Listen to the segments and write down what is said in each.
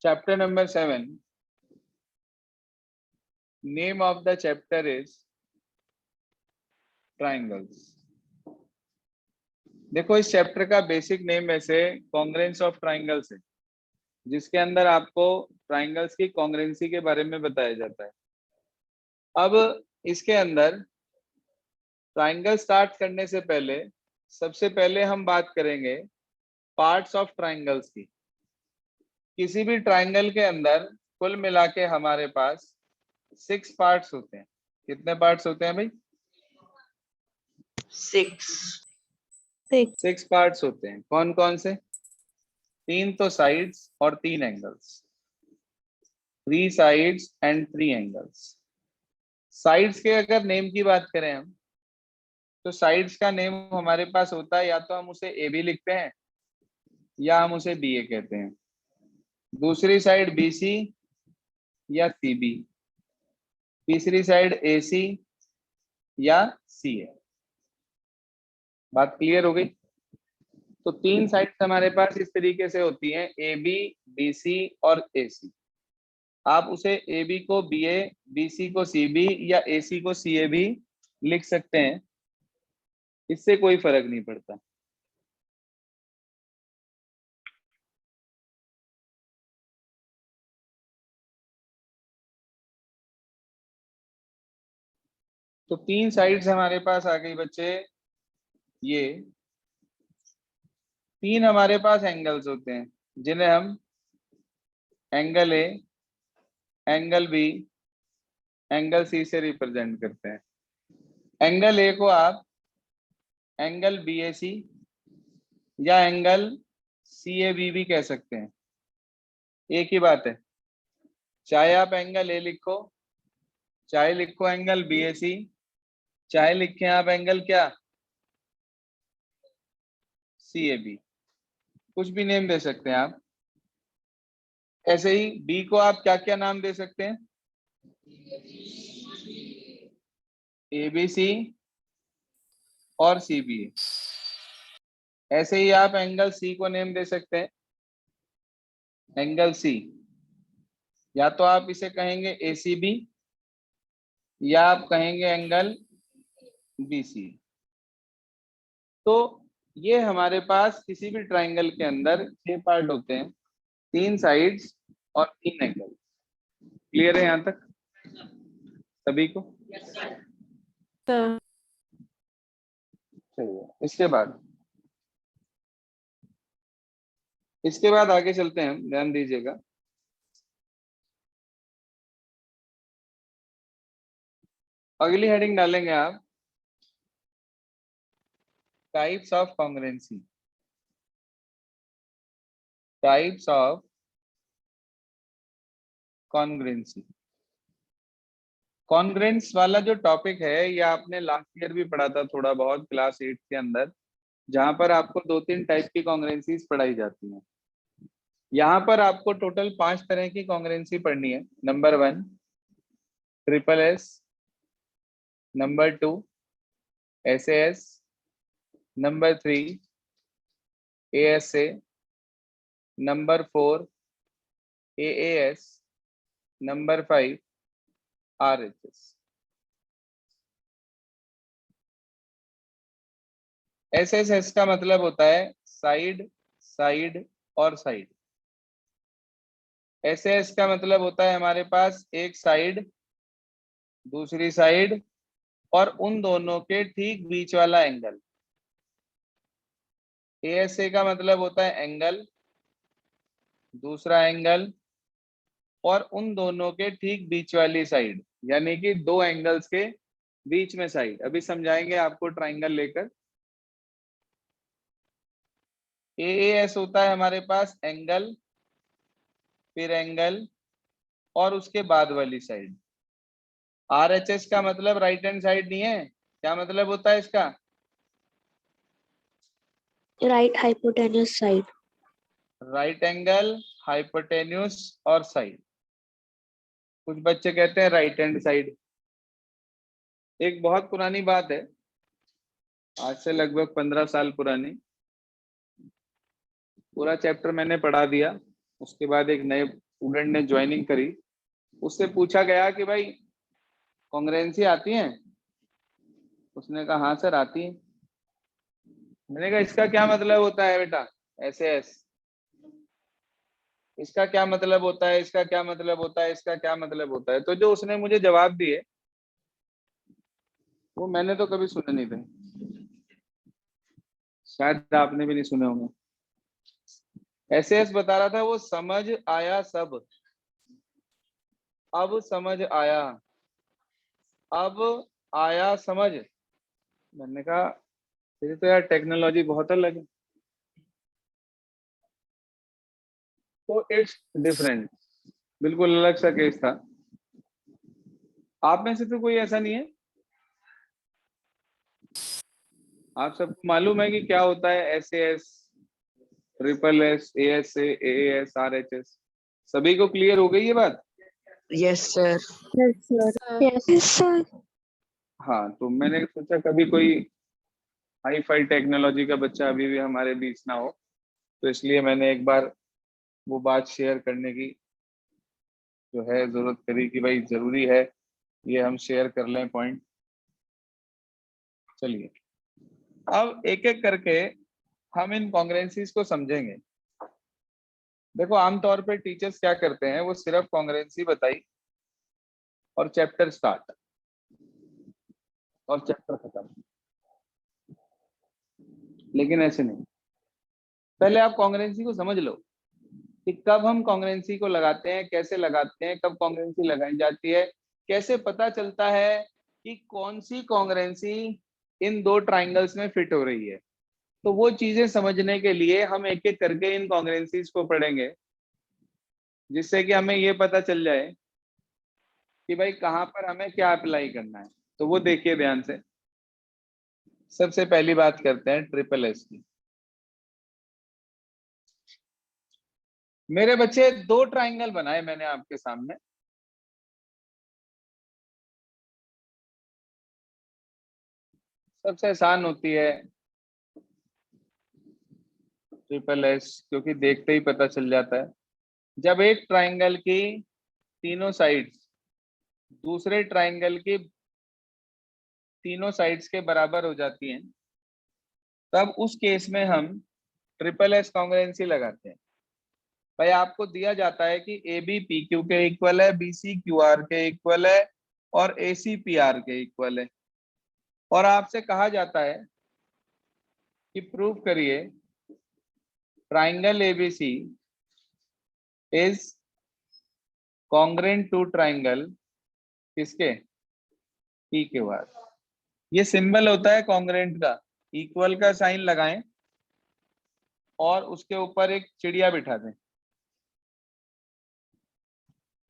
Chapter number 7. Name of the chapter is triangles. देखो इस chapter का बेसिक नेम ऐसे कॉन्ग्रेंस ऑफ ट्राइंगल्स है, जिसके अंदर आपको ट्राइंगल्स की कॉन्ग्रेंसी के बारे में बताया जाता है। अब इसके अंदर ट्राइंगल स्टार्ट करने से पहले सबसे पहले हम बात करेंगे पार्ट्स ऑफ ट्राइंगल्स की। किसी भी ट्राइंगल के अंदर कुल मिला के हमारे पास 6 पार्ट्स होते हैं। कितने पार्ट्स होते हैं भाई? 6 पार्ट्स होते हैं। कौन कौन से? 3 तो साइड्स और 3 angles, 3 sides and 3 angles. Sides के अगर नेम की बात करें हम, तो साइड्स का नेम हमारे पास होता है, या तो हम उसे ए बी लिखते हैं या हम उसे बी ए कहते हैं। दूसरी साइड बी सी या सी बी, तीसरी साइड ए सी या सी ए। बात क्लियर हो गई? तो 3 साइड्स हमारे पास इस तरीके से होती हैं, ए बी, बी सी और ए सी। आप उसे ए बी को बी ए, बी सी को सी बी या ए सी को सी ए भी लिख सकते हैं, इससे कोई फर्क नहीं पड़ता। तो 3 साइड्स हमारे पास आ गई बच्चे। ये 3 हमारे पास एंगल्स होते हैं, जिन्हें हम angle A, angle B, angle C से रिप्रेजेंट करते हैं। एंगल ए को आप एंगल बी ए सी या एंगल सी ए बी भी कह सकते हैं, एक ही बात है। चाहे आप एंगल ए लिखो, चाहे लिखो एंगल बी ए सी, चाहे लिखें आप एंगल क्या, सी ए बी, कुछ भी नेम दे सकते हैं आप। ऐसे ही बी को आप क्या क्या नाम दे सकते हैं? ए बी सी और सी बी। ऐसे ही आप एंगल सी को नेम दे सकते हैं, एंगल सी। या तो आप इसे कहेंगे ए सी बी या आप कहेंगे एंगल बी सी। तो ये हमारे पास किसी भी ट्राइंगल के अंदर 6 पार्ट होते हैं, 3 साइड्स और 3 एंगल। क्लियर है यहाँ तक सभी को? चलिए इसके बाद आगे चलते हैं, ध्यान दीजिएगा। अगली हेडिंग डालेंगे आप types of congruency. Types of congruency. Congruence वाला जो टॉपिक है, ये आपने लास्ट ईयर भी पढ़ा था थोड़ा बहुत क्लास 8 के अंदर, जहां पर आपको 2-3 टाइप की कॉन्ग्रुएंसीज पढ़ाई जाती हैं। यहाँ पर आपको टोटल 5 तरह की कॉन्ग्रुएंसी पढ़नी है। Number 1 triple S, number 2 SAS, number 3 ASA, number 4 AAS, number 5 RHS। SSS का मतलब होता है साइड, साइड और साइड। SAS का मतलब होता है हमारे पास एक साइड, दूसरी साइड और उन दोनों के ठीक बीच वाला एंगल। ASA का मतलब होता है एंगल, दूसरा एंगल और उन दोनों के ठीक बीच वाली साइड, यानी कि 2 एंगल्स के बीच में साइड। अभी समझाएंगे आपको ट्राइंगल लेकर। AAS होता है हमारे पास एंगल, फिर एंगल और उसके बाद वाली साइड। RHS का मतलब राइट हैंड साइड नहीं है। क्या मतलब होता है इसका? Right hypotenuse side. Right angle, hypotenuse और साइड। कुछ बच्चे कहते हैं राइट हैंड साइड। एक बहुत पुरानी बात है, आज से लगभग 15 साल पुरानी। पूरा चैप्टर मैंने पढ़ा दिया, उसके बाद एक नए स्टूडेंट ने ज्वाइनिंग करी, उससे पूछा गया कि भाई कॉन्ग्रुएंसी आती है? उसने कहा हाँ सर आती है। मैंने कहा इसका क्या मतलब होता है बेटा? एस इसका क्या मतलब होता है, इसका क्या मतलब होता है, इसका क्या मतलब होता है? तो जो उसने मुझे जवाब दिए वो मैंने तो कभी सुने नहीं थे, शायद आपने भी नहीं सुने होंगे। एस बता रहा था वो समझ आया सब, अब समझ आया, अब आया समझ। मैंने कहा फिर तो यार टेक्नोलॉजी बहुत अलग है। तो इट्स डिफरेंट, बिल्कुल अलग सा केस था। आप में से तो कोई ऐसा नहीं है? आप सबको मालूम है कि क्या होता है SAS, SSS, ASA, AAS, RHS? सभी को क्लियर हो गई ये बात? Yes sir. Yes, sir. Yes, sir. हाँ, तो मैंने सोचा कभी कोई हाई फाई टेक्नोलॉजी का बच्चा अभी भी हमारे बीच ना हो, तो इसलिए मैंने एक बार वो बात शेयर करने की जो है जरूरत करी कि भाई जरूरी है ये हम शेयर कर लें पॉइंट। चलिए अब एक एक करके हम इन कॉन्ग्रुएंसीज को समझेंगे। देखो आमतौर पे टीचर्स क्या करते हैं, वो सिर्फ कॉन्ग्रुएंसी बताई और चैप्टर स्टार्ट और चैप्टर खत्म, लेकिन ऐसे नहीं। पहले आप कॉन्ग्रुएंसी को समझ लो कि कब हम कॉन्ग्रुएंसी को लगाते हैं, कैसे लगाते हैं, कब कॉन्ग्रुएंसी लगाई जाती है, कैसे पता चलता है कि कौन सी कॉन्ग्रुएंसी इन दो ट्राइंगल्स में फिट हो रही है। तो वो चीजें समझने के लिए हम एक एक करके इन कॉन्ग्रुएंसीज को पढ़ेंगे, जिससे कि हमें ये पता चल जाए कि भाई कहाँ पर हमें क्या अप्लाई करना है। तो वो देखिए ध्यान से। सबसे पहली बात करते हैं ट्रिपल एस की। मेरे बच्चे दो ट्राइंगल बनाए मैंने आपके सामने। सबसे आसान होती है ट्रिपल एस, क्योंकि देखते ही पता चल जाता है। जब एक ट्राइंगल की तीनों साइड्स दूसरे ट्राइंगल की तीनों साइड्स के बराबर हो जाती हैं, तब उस केस में हम ट्रिपल एस कॉन्ग्रुएंसी लगाते हैं। भाई आपको दिया जाता है कि AB PQ के इक्वल है, BC QR के इक्वल है और AC PR के इक्वल है, और आपसे कहा जाता है कि प्रूव करिए triangle ABC is congruent to triangle किसके? PQR। ये सिंबल होता है कॉन्ग्रुएंट का। इक्वल का साइन लगाएं और उसके ऊपर एक चिड़िया बिठा दें,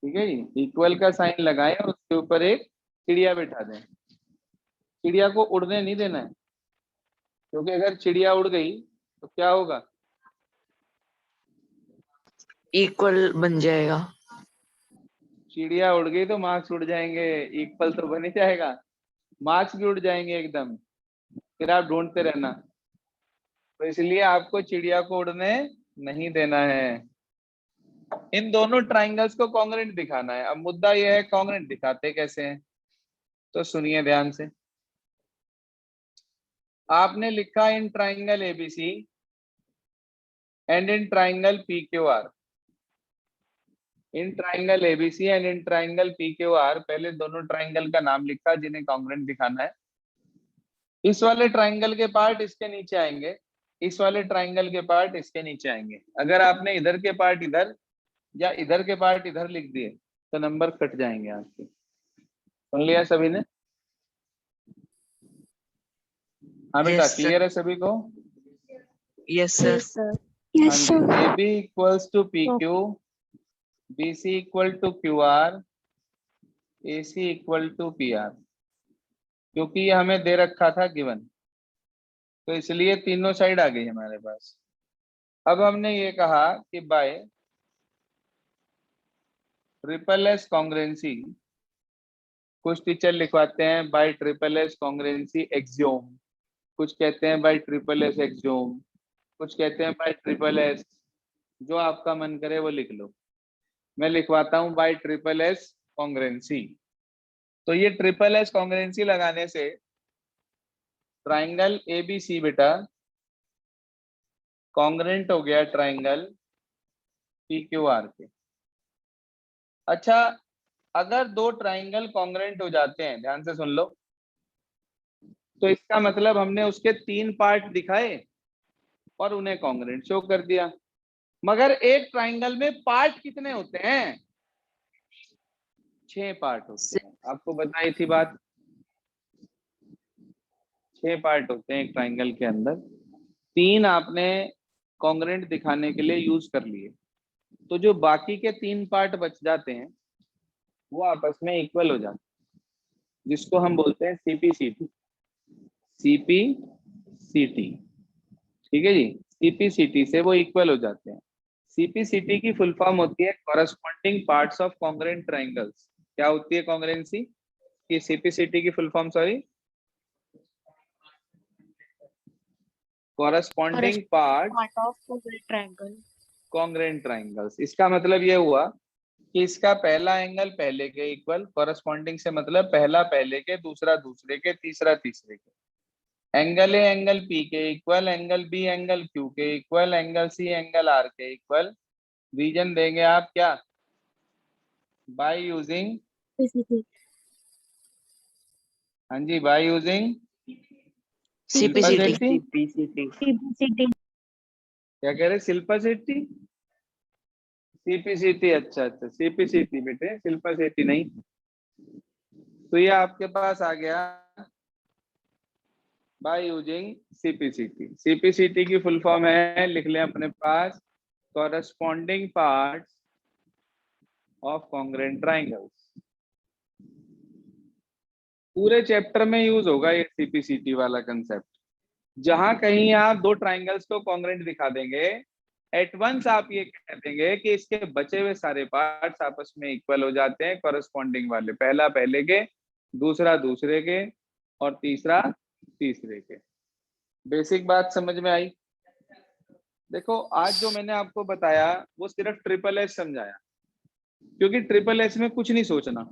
ठीक है जी। इक्वल का साइन लगाएं और उसके ऊपर एक चिड़िया बिठा दें। चिड़िया को उड़ने नहीं देना है, क्योंकि अगर चिड़िया उड़ गई तो क्या होगा? इक्वल बन जाएगा। चिड़िया उड़ गई तो मार्क्स उड़ जाएंगे, इक्वल तो बन ही जाएगा, मार्क्स भी उड़ जाएंगे एकदम, फिर आप ढूंढते रहना। तो इसलिए आपको चिड़िया को उड़ने नहीं देना है। इन दोनों ट्राइंगल्स को कॉन्ग्रुएंट दिखाना है। अब मुद्दा यह है कॉन्ग्रुएंट दिखाते कैसे हैं, तो सुनिए ध्यान से। आपने लिखा in triangle ABC and in triangle PQR। In triangle ABC and in triangle PQR, पहले दोनों ट्राइंगल का नाम लिखा जिन्हें कॉन्ग्रुएंट दिखाना है। इस वाले ट्राइंगल के पार्ट इसके नीचे आएंगे, इस वाले ट्राइंगल के पार्ट इसके नीचे आएंगे। अगर आपने इधर के पार्ट इधर या इधर के पार्ट इधर लिख दिए तो नंबर कट जाएंगे आपके। सुन लिया सभी ने? हाँ बेटा, यस सर। क्लियर है सभी को? Yes sir. Yes, sir. हाँ Yes, जी। sir. AB equals to PQ, BC equal to QR, AC equal to PR। क्योंकि ये हमें दे रखा था गिवन, तो इसलिए तीनों साइड आ गई हमारे पास। अब हमने ये कहा कि बाय ट्रिपल एस कॉन्ग्रुएंसी, कुछ टीचर लिखवाते हैं bye triple S congruency axiom, कुछ कहते हैं बाय ट्रिपल एस एक्सियोम, कुछ कहते हैं बाय ट्रिपल एस, जो आपका मन करे वो लिख लो। मैं लिखवाता हूं बाय ट्रिपल एस कॉन्ग्रेंसी। तो ये ट्रिपल एस कॉन्ग्रेंसी लगाने से ट्राइंगल एबीसी बेटा कॉन्ग्रेंट हो गया ट्राइंगल पीक्यूआर के। अच्छा, अगर दो ट्राइंगल कॉन्ग्रेंट हो जाते हैं, ध्यान से सुन लो, तो इसका मतलब हमने उसके 3 पार्ट दिखाए और उन्हें कॉन्ग्रेंट शो कर दिया। मगर एक ट्राइंगल में पार्ट कितने होते हैं? 6 पार्ट होते हैं। आपको बताई थी बात, 6 पार्ट होते हैं एक ट्राइंगल के अंदर। 3 आपने कॉन्ग्रेंट दिखाने के लिए यूज कर लिए, तो जो बाकी के 3 पार्ट बच जाते हैं वो आपस में इक्वल हो जाते हैं, जिसको हम बोलते हैं सीपीसीटी। सीपीसीटी, ठीक है जी, सीपीसीटी से वो इक्वल हो जाते हैं। सीपीसीटी की फुल फॉर्म होती है corresponding parts of congruent triangles. क्या होती है कॉन्ग्रेंसी की? सीपीसीटी की full form, sorry, corresponding part part of the triangle. Congruent triangles. इसका मतलब ये हुआ कि इसका पहला एंगल पहले के इक्वल, कॉरेस्पॉन्डिंग से मतलब पहला पहले के, दूसरा दूसरे के, तीसरा तीसरे के। एंगल ए एंगल पी के equal, angle B angle Q के equal, angle C angle R के इक्वल। रीजन देंगे आप क्या? By using, PCT. हाँ जी, बाय यूजिंग सीपीसीटी। PCT. क्या कह रहे? शिल्पा शेट्टी, सीपीसीटी। अच्छा अच्छा, सीपीसीटी बेटे, शिल्पा शेट्टी नहीं। तो ये आपके पास आ गया बाय यूजिंग सीपीसीटी। सीपीसीटी की फुल फॉर्म है, लिख लें अपने पास, corresponding parts of congruent triangles. पूरे चैप्टर में यूज होगा ये सीपीसीटी वाला कंसेप्ट। जहां कहीं आप दो ट्राइंगल्स को कॉन्ग्रेंट दिखा देंगे, एट वंस आप ये कह देंगे कि इसके बचे हुए सारे पार्ट्स आपस में इक्वल हो जाते हैं, कॉरेस्पॉन्डिंग वाले, पहला पहले के, दूसरा दूसरे के, और तीसरा तीसरे के। बेसिक बात समझ में आई? देखो, आज जो मैंने आपको बताया वो सिर्फ ट्रिपल एस समझाया, क्योंकि ट्रिपल एस में कुछ नहीं सोचना,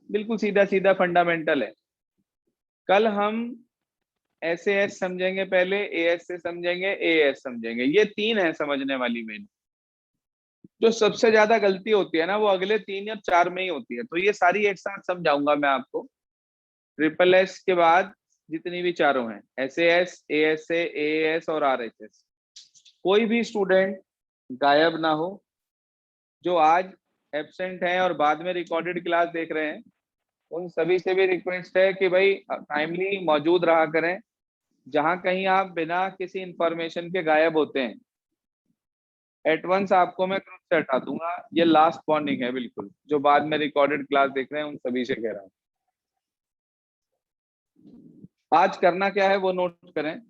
बिल्कुल सीधा सीधा फंडामेंटल है। कल हम एस समझेंगे, पहले एएस से समझेंगे, एएस समझेंगे। ये 3 है समझने वाली मेन। जो सबसे ज्यादा गलती होती है ना, वो अगले 3 या 4 में ही होती है। तो ये सारी एक साथ समझाऊंगा मैं आपको। ट्रिपल एस के बाद जितनी भी चारों हैं, एस, एएस और आरएचएस, कोई भी स्टूडेंट गायब ना हो। जो आज एब्सेंट हैं और बाद में रिकॉर्डेड क्लास देख रहे हैं, उन सभी से भी रिक्वेस्ट है कि भाई टाइमली मौजूद रहा करें। जहां कहीं आप बिना किसी इंफॉर्मेशन के गायब होते हैं, एट वंस आपको मैं ग्रुप से हटा दूंगा। ये लास्ट वार्निंग है बिल्कुल। जो बाद में रिकॉर्डेड क्लास देख रहे हैं उन सभी से कह रहा हूं। आज करना क्या है वो नोट करें।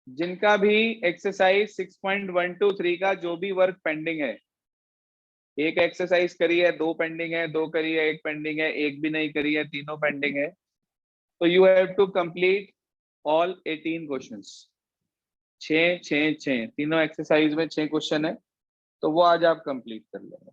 जिनका भी एक्सरसाइज 6.123 का जो भी वर्क पेंडिंग है, एक एक्सरसाइज करी है, 2 पेंडिंग है, 2 करी है, 1 पेंडिंग है, 1 भी नहीं करी है, तीनों पेंडिंग है, तो you have to complete all 18 questions. 6 6 6 तीनों एक्सरसाइज में 6 क्वेश्चन है, तो वो आज आप कंप्लीट कर लेंगे।